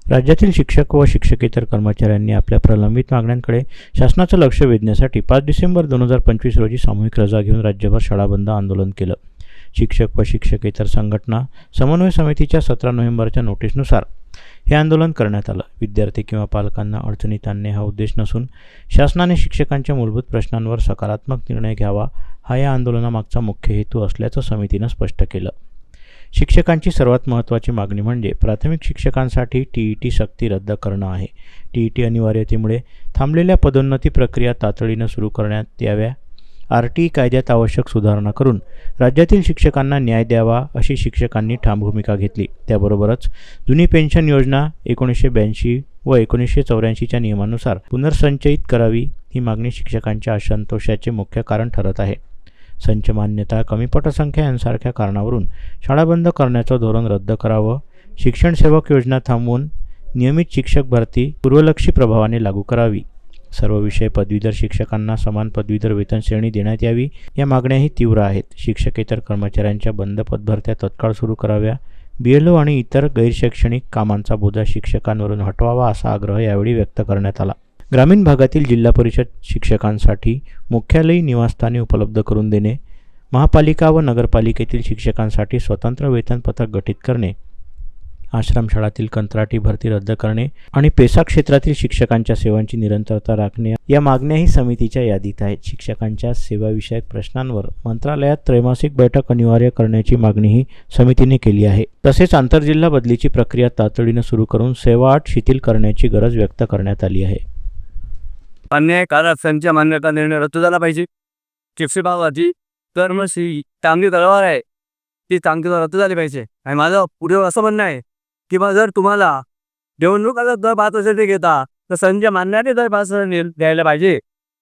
राज्यातील शिक्षक व शिक्षकेतर कर्मचाऱ्यांनी आपल्या प्रलंबित मागण्यांकडे शासनाचं लक्ष वेधण्यासाठी 5 डिसेंबर 2025 रोजी सामूहिक रजा घेऊन राज्यभर शाळा बंद आंदोलन केलं. शिक्षक व शिक्षकेतर संघटना समन्वय समितीच्या 17 नोव्हेंबरच्या नोटीसनुसार हे आंदोलन करण्यात आलं. विद्यार्थी किंवा पालकांना अडचणीत आणणे हा उद्देश नसून शासनाने शिक्षकांच्या मूलभूत प्रश्नांवर सकारात्मक निर्णय घ्यावा हा या आंदोलनामागचा मुख्य हेतू असल्याचं समितीनं स्पष्ट केलं. शिक्षकांची सर्वात महत्त्वाची मागणी म्हणजे प्राथमिक शिक्षकांसाठी TET सक्ती रद्द करणं आहे. TET अनिवार्यतेमुळे थांबलेल्या पदोन्नती प्रक्रिया तातडीनं सुरू करण्यात याव्या. RTE कायद्यात आवश्यक सुधारणा करून राज्यातील शिक्षकांना न्याय द्यावा अशी शिक्षकांनी ठाम भूमिका घेतली. त्याबरोबरच जुनी पेन्शन योजना 1982 व 1984च्या नियमानुसार पुनर्संचयित करावी ही मागणी शिक्षकांच्या असंतोषाचे मुख्य कारण ठरत आहे. संच मान्यता, कमी पटसंख्या यांसारख्या कारणावरून शाळा बंद करण्याचं धोरण रद्द करावं. शिक्षण सेवक योजना थांबवून नियमित शिक्षक भरती पूर्वलक्षी प्रभावाने लागू करावी. सर्व विषय पदवीधर शिक्षकांना समान पदवीधर वेतन श्रेणी देण्यात यावी. या मागण्याही तीव्र आहेत. शिक्षकेतर कर्मचाऱ्यांच्या बंद पदभरत्या तत्काळ सुरू कराव्या. BLO आणि इतर गैरशैक्षणिक कामांचा बोजा शिक्षकांवरून हटवावा असा आग्रह यावेळी व्यक्त करण्यात आला. ग्रामीण भागातील जिल्हा परिषद शिक्षकांसाठी मुख्यालयी निवासस्थाने उपलब्ध करून देणे, महापालिका व नगरपालिकेतील शिक्षकांसाठी स्वतंत्र वेतन पथक गठीत करणे, आश्रमशाळातील कंत्राटी भरती रद्द करणे आणि पेसा क्षेत्रातील शिक्षकांच्या सेवांची निरंतरता राखणे या मागण्याही समितीच्या यादीत आहेत. शिक्षकांच्या सेवाविषयक प्रश्नांवर मंत्रालयात त्रैमासिक बैठक अनिवार्य करण्याची मागणीही समितीने केली आहे. तसेच आंतरजिल्हा बदलीची प्रक्रिया तातडीनं सुरू करून सेवा अट शिथिल करण्याची गरज व्यक्त करण्यात आली आहे. अन्यायकारक संच मान्यता निर्णय रद्द झाला पाहिजे. चिप्सीबाबाची कर्मशी चांगली तलवार आहे, ती चांगली रद्द झाली पाहिजे. आणि माझं पुढे असं म्हणणं आहे की मग जर तुम्हाला निवडणुकाचा दर 5% घेता तर संच मान्याने दर 5% द्यायला पाहिजे.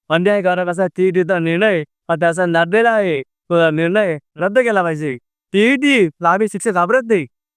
अन्यायकारक असा TETचा निर्णय त्याचा नादलेला आहे, तो निर्णय रद्द केला पाहिजे. TET ला आम्ही शिक्षक घाबरत नाही.